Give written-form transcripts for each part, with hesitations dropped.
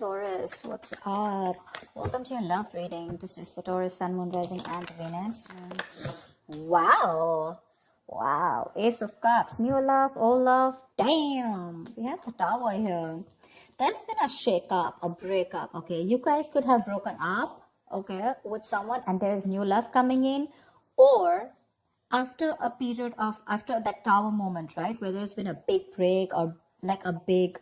Taurus, what's up? Welcome to your love reading. This is for Taurus, Sun, Moon, Rising, and Venus. Wow. Wow. Ace of Cups. New love, old love. Damn. We have the Tower here. There's been a shake-up, a breakup, okay? You guys could have broken up, okay, with someone, and there's new love coming in. Or after a period of, after that Tower moment, right, where there's been a big break or like a big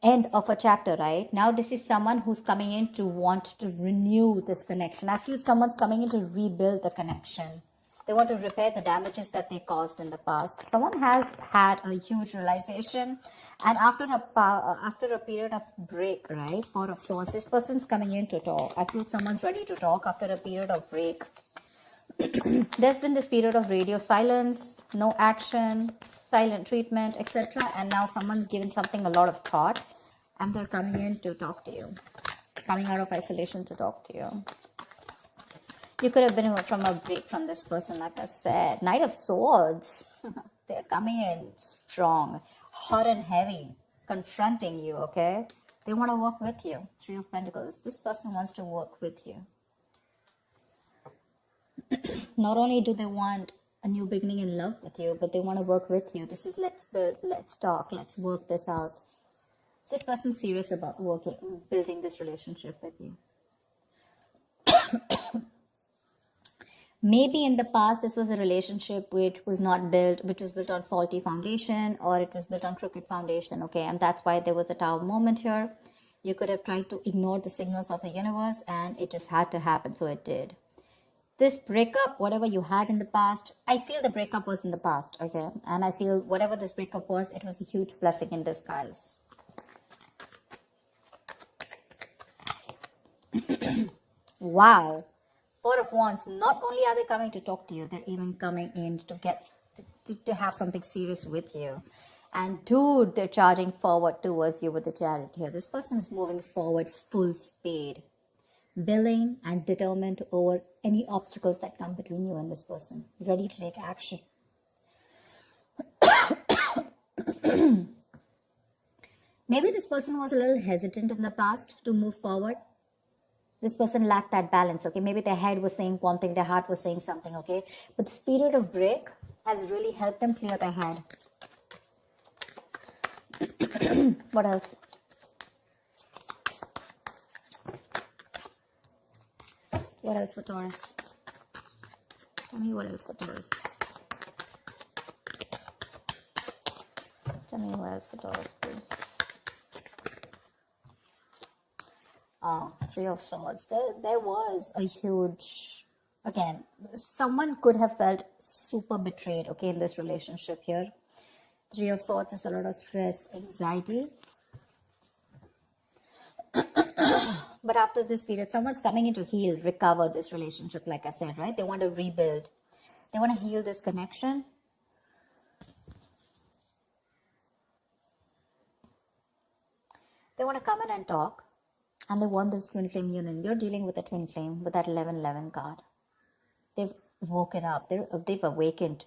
end of a chapter, right? Now this is someone who's coming in to want to renew this connection. I feel someone's coming in to rebuild the connection. They want to repair the damages that they caused in the past. Someone has had a huge realization, and after a period of break, right, Four of Swords, this person's coming in to talk. I feel someone's ready to talk after a period of break. There's been this period of radio silence, no action, silent treatment, etc. And now someone's given something a lot of thought, and they're coming in to talk to you, coming out of isolation to talk to you. You could have been from a break from this person, like I said. Knight of Swords. They're coming in strong, hot and heavy, confronting you, okay? They want to work with you. Three of Pentacles. This person wants to work with you. Not only do they want a new beginning in love with you, but they want to work with you. This is let's build, let's talk, let's work this out. This person's serious about building this relationship with you. Maybe in the past this was a relationship which was not built, which was built on faulty foundation, or it was built on crooked foundation, okay? And that's why there was a Tower moment here. You could have tried to ignore the signals of the universe, and it just had to happen, so it did. This breakup, whatever you had in the past, I feel the breakup was in the past, okay? And I feel whatever this breakup was, it was a huge blessing in disguise. Wow. Four of Wands, not only are they coming to talk to you, they're even coming in to get to have something serious with you. And dude, they're charging forward towards you with the Chariot here. This person's moving forward full speed, willing and determined over any obstacles that come between you and this person, ready to take action. Maybe this person was a little hesitant in the past to move forward. This person lacked that balance, okay? Maybe their head was saying one thing, their heart was saying something, okay? But this period of break has really helped them clear their head. What else? What else for Taurus? Tell me what else for Taurus. Tell me what else for Taurus, please. Oh, Three of Swords. There was a huge, again, someone could have felt super betrayed, okay, in this relationship here. Three of Swords is a lot of stress, anxiety. But after this period, someone's coming in to heal, recover this relationship, like I said, right? They want to rebuild. They want to heal this connection. They want to come in and talk. And they want this twin flame union. You're dealing with a twin flame with that 11-11 card. They've woken up. They've awakened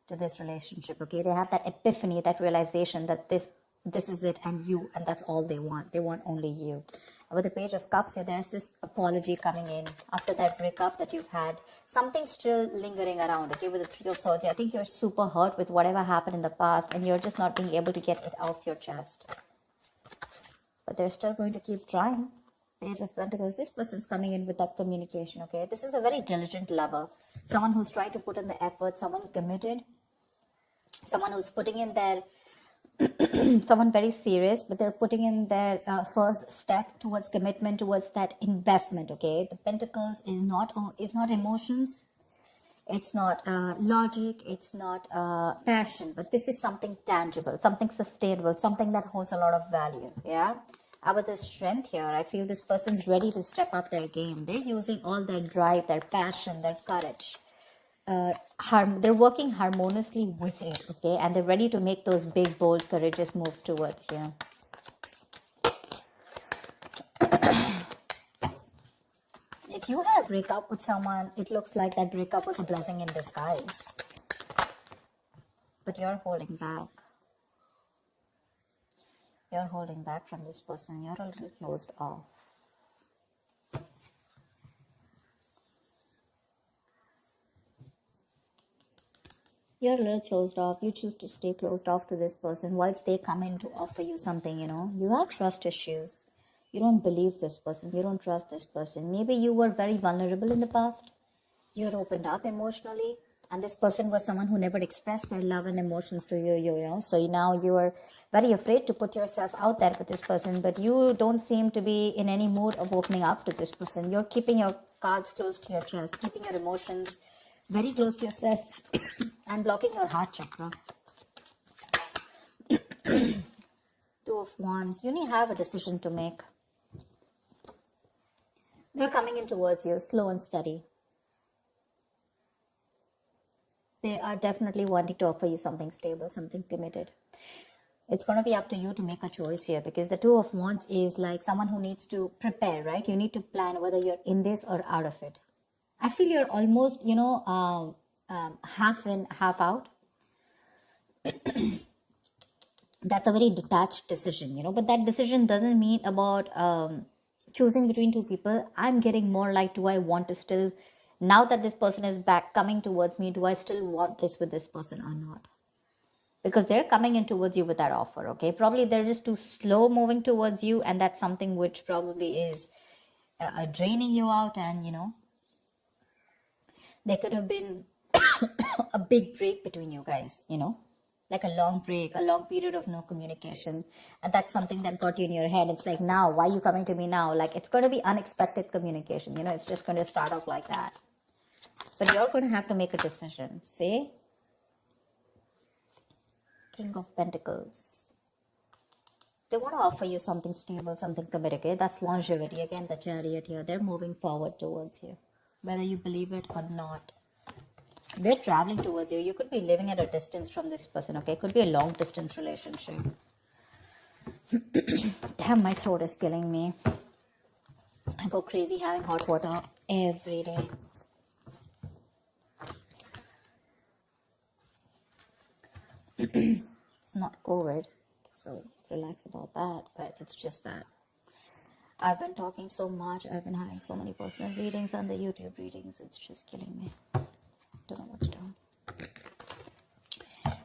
to this relationship, okay? They have that epiphany, that realization that this is it, and you, and that's all they want. They want only you. With the Page of Cups here, there's this apology coming in after that breakup that you've had. Something's still lingering around, okay? With the Three of Swords, I think you're super hurt with whatever happened in the past, and you're just not being able to get it off your chest. But they're still going to keep trying. Page of Pentacles, this person's coming in with that communication, okay? This is a very diligent lover. Someone who's trying to put in the effort, someone committed, someone who's putting in their, someone very serious, but they're putting in their first step towards commitment, towards that investment, okay? The Pentacles is not emotions, it's not logic, it's not passion, but this is something tangible, something sustainable, something that holds a lot of value, yeah? With the Strength here, I feel this person's ready to step up their game. They're using all their drive, their passion, their courage. They're working harmoniously with it, okay? And they're ready to make those big, bold, courageous moves towards you. If you had a breakup with someone, it looks like that breakup was a blessing in disguise. But you're holding back. You're holding back from this person. You're a little closed off. You're a little closed off. You choose to stay closed off to this person whilst they come in to offer you something, you know. You have trust issues. You don't believe this person. You don't trust this person. Maybe you were very vulnerable in the past. You're opened up emotionally. And this person was someone who never expressed their love and emotions to you, you know. So now you are very afraid to put yourself out there with this person. But you don't seem to be in any mood of opening up to this person. You're keeping your cards close to your chest, keeping your emotions very close to yourself and blocking your heart chakra. Two of Wands. You need to have a decision to make. They're coming in towards you, slow and steady. They are definitely wanting to offer you something stable, something committed. It's going to be up to you to make a choice here, because the Two of Wands is like someone who needs to prepare, right? You need to plan whether you're in this or out of it. I feel you're almost, you know, half in, half out. That's a very detached decision, you know, but that decision doesn't mean about choosing between two people. I'm getting more like, do I want to still, now that this person is back coming towards me, do I still want this with this person or not? Because they're coming in towards you with that offer, okay? Probably they're just too slow moving towards you, and that's something which probably is draining you out. And, you know, there could have been a big break between you guys, you know, like a long break, a long period of no communication. And that's something that got you in your head. It's like, now, why are you coming to me now? Like, it's going to be unexpected communication, you know, it's just going to start off like that. But you're going to have to make a decision. See? King of Pentacles. They want to offer you something stable, something committed. Okay? That's longevity. Again, the Chariot here. They're moving forward towards you, whether you believe it or not. They're traveling towards you. You could be living at a distance from this person. Okay, it could be a long distance relationship. Damn, my throat is killing me. I go crazy having hot water every day. It's not COVID, so relax about that, but it's just that I've been talking so much. I've been having so many personal readings and the YouTube readings. It's just killing me. Don't know what to do.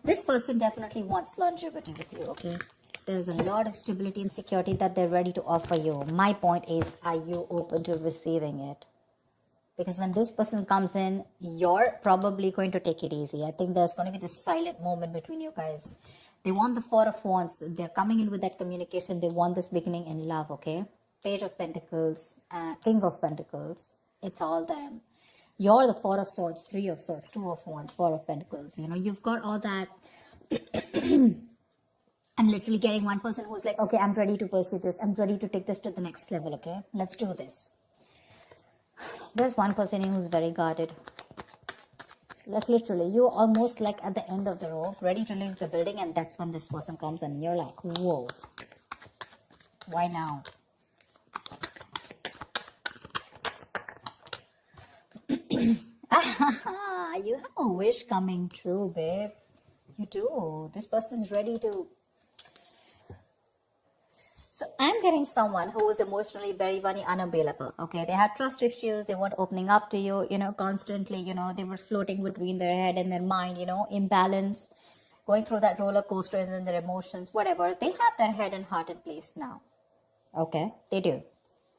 This person definitely wants longevity with you, okay? There's a lot of stability and security that they're ready to offer you. My point is, are you open to receiving it? Because when this person comes in, you're probably going to take it easy. I think there's going to be this silent moment between you guys. They want the Four of Wands. They're coming in with that communication. They want this beginning in love, okay? Page of Pentacles, King of Pentacles. It's all them. You're the Four of Swords, Three of Swords, Two of Wands, Four of Pentacles. You know, you've got all that. I'm literally getting one person who's like, okay, I'm ready to pursue this. I'm ready to take this to the next level, okay? Let's do this. There's one person who's very guarded. Like literally, you're almost like at the end of the rope, ready to leave the building, and that's when this person comes and you're like, whoa. Why now? You have a wish coming true, babe. You do. This person's ready to... So I'm getting someone who is emotionally very, very unavailable, okay? They had trust issues. They weren't opening up to you, you know, constantly, you know. They were floating between their head and their mind, you know, imbalance, going through that roller coaster and then their emotions, whatever. They have their head and heart in place now, okay? They do.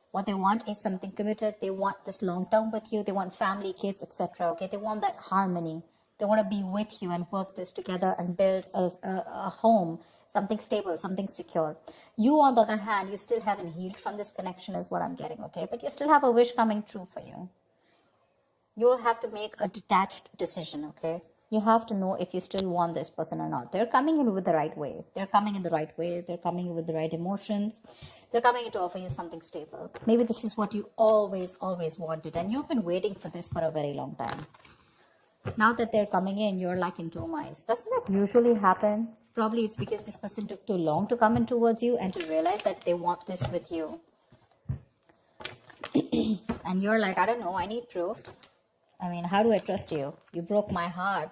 What they want is something committed. They want this long term with you. They want family, kids, etc. Okay, they want that harmony. They want to be with you and work this together and build a home, something stable, something secure. You, on the other hand, you still haven't healed from this connection is what I'm getting, okay? But you still have a wish coming true for you. You'll have to make a detached decision, okay? You have to know if you still want this person or not. They're coming in with the right way. They're coming in the right way. They're coming in with the right emotions. They're coming in to offer you something stable. Maybe this is what you always, always wanted. And you've been waiting for this for a very long time. Now that they're coming in, you're like in two minds. Doesn't that usually happen? Probably it's because this person took too long to come in towards you and to realize that they want this with you. And you're like, I don't know, I need proof. I mean, how do I trust you? You broke my heart.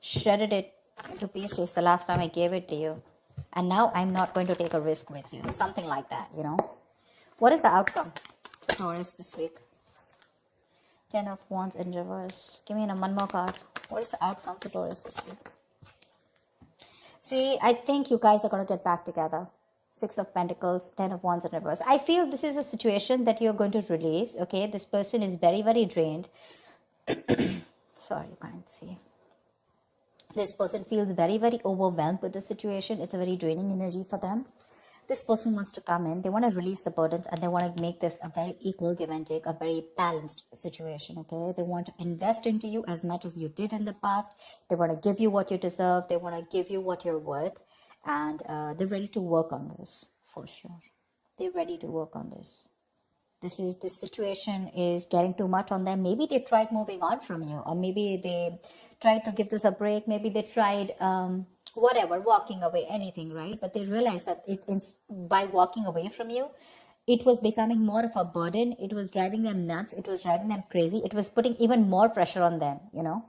Shredded it into pieces the last time I gave it to you. And now I'm not going to take a risk with you. Something like that, you know. What is the outcome for Taurus this week? 10 of Wands in reverse. Give me one more card. What is the outcome for Taurus this week? See, I think you guys are going to get back together. 6 of Pentacles, 10 of Wands in reverse. I feel this is a situation that you're going to release, okay? This person is very, very drained. Sorry, you can't see. This person feels very, very overwhelmed with the situation. It's a very draining energy for them. This person wants to come in. They want to release the burdens and they want to make this a very equal give and take, a very balanced situation, okay? They want to invest into you as much as you did in the past. They want to give you what you deserve. They want to give you what you're worth. And they're ready to work on this, for sure. They're ready to work on this. This situation is getting too much on them. Maybe they tried moving on from you, or maybe they tried to give this a break. Maybe they tried whatever, walking away, anything, right? But they realized that by walking away from you, it was becoming more of a burden. It was driving them nuts. It was driving them crazy. It was putting even more pressure on them, you know.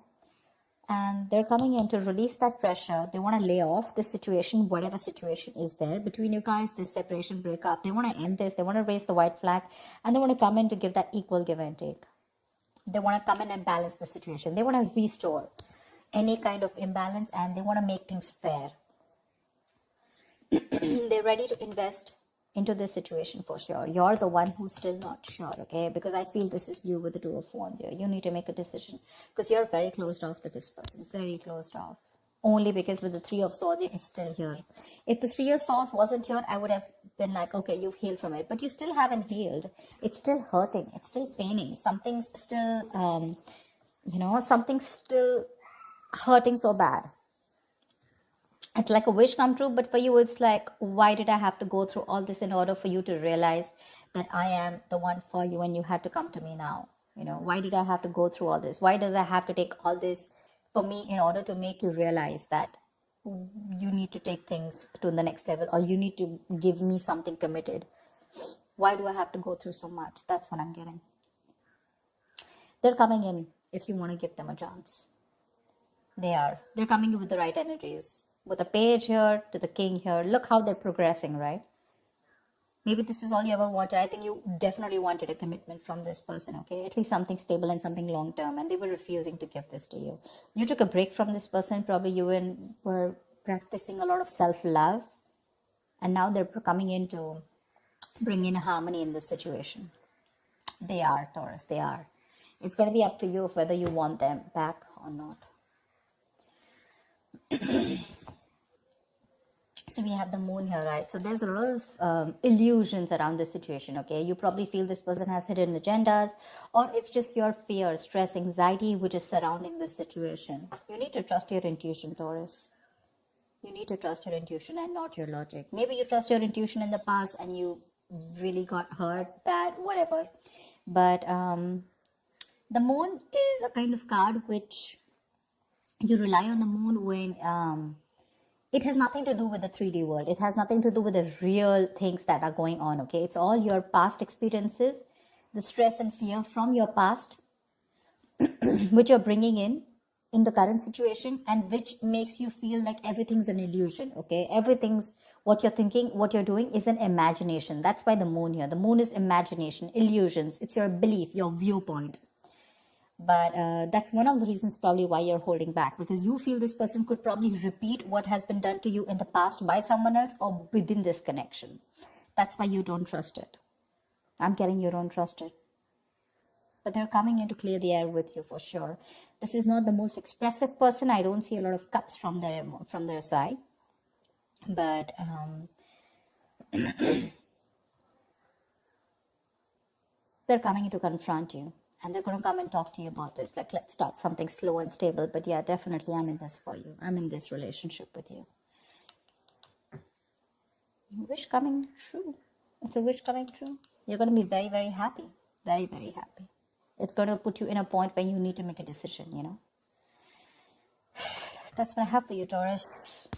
And they're coming in to release that pressure. They want to lay off this situation, whatever situation is there between you guys, this separation, breakup. They want to end this. They want to raise the white flag. And they want to come in to give that equal give and take. They want to come in and balance the situation. They want to restore any kind of imbalance. And they want to make things fair. They're ready to invest into this situation for sure. You're the one who's still not sure, okay? Because I feel this is you with the 2 of Wands here. You need to make a decision because you're very closed off with this person. Very closed off. Only because with the 3 of Swords, you're still here. If the 3 of Swords wasn't here, I would have been like, okay, you've healed from it. But you still haven't healed. It's still hurting. It's still paining. Something's still, something's still hurting so bad. It's like a wish come true, but for you, it's like, why did I have to go through all this in order for you to realize that I am the one for you and you had to come to me now? You know, why did I have to go through all this? Why does I have to take all this for me in order to make you realize that you need to take things to the next level or you need to give me something committed? Why do I have to go through so much? That's what I'm getting. They're coming in if you want to give them a chance. They're coming in with the right energies. With the page here to the king here, look how they're progressing, right? Maybe this is all you ever wanted. I think you definitely wanted a commitment from this person, okay? At least something stable and something long term, and they were refusing to give this to you. You took a break from this person. Probably you were practicing a lot of self-love, and now they're coming in to bring in harmony in this situation. They are, Taurus, they are. It's going to be up to you whether you want them back or not. So we have the moon here, right? So there's a lot of illusions around this situation, okay? You probably feel this person has hidden agendas, or it's just your fear, stress, anxiety, which is surrounding this situation. You need to trust your intuition, Taurus. You need to trust your intuition and not your logic. Maybe you trust your intuition in the past and you really got hurt, bad, whatever. But the moon is a kind of card which you rely on the moon when... it has nothing to do with the 3D world. It has nothing to do with the real things that are going on, okay? It's all your past experiences, the stress and fear from your past, which you're bringing in the current situation, and which makes you feel like everything's an illusion, okay? Everything's what you're thinking, what you're doing is an imagination. That's why the moon here. The moon is imagination, illusions. It's your belief, your viewpoint. But that's one of the reasons probably why you're holding back, because you feel this person could probably repeat what has been done to you in the past by someone else or within this connection. That's why you don't trust it. I'm getting you don't trust it. But they're coming in to clear the air with you for sure. This is not the most expressive person. I don't see a lot of cups from their side. But they're coming in to confront you. And they're going to come and talk to you about this. Like, let's start something slow and stable. But yeah, definitely I'm in this for you. I'm in this relationship with you. Wish coming true. It's a wish coming true. You're going to be very, very happy. Very, very happy. It's going to put you in a point where you need to make a decision, you know. That's what I have for you, Taurus.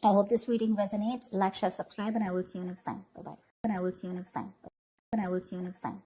I hope this reading resonates. Like, share, subscribe, and I will see you next time. Bye-bye. And I will see you next time. And I will see you next time.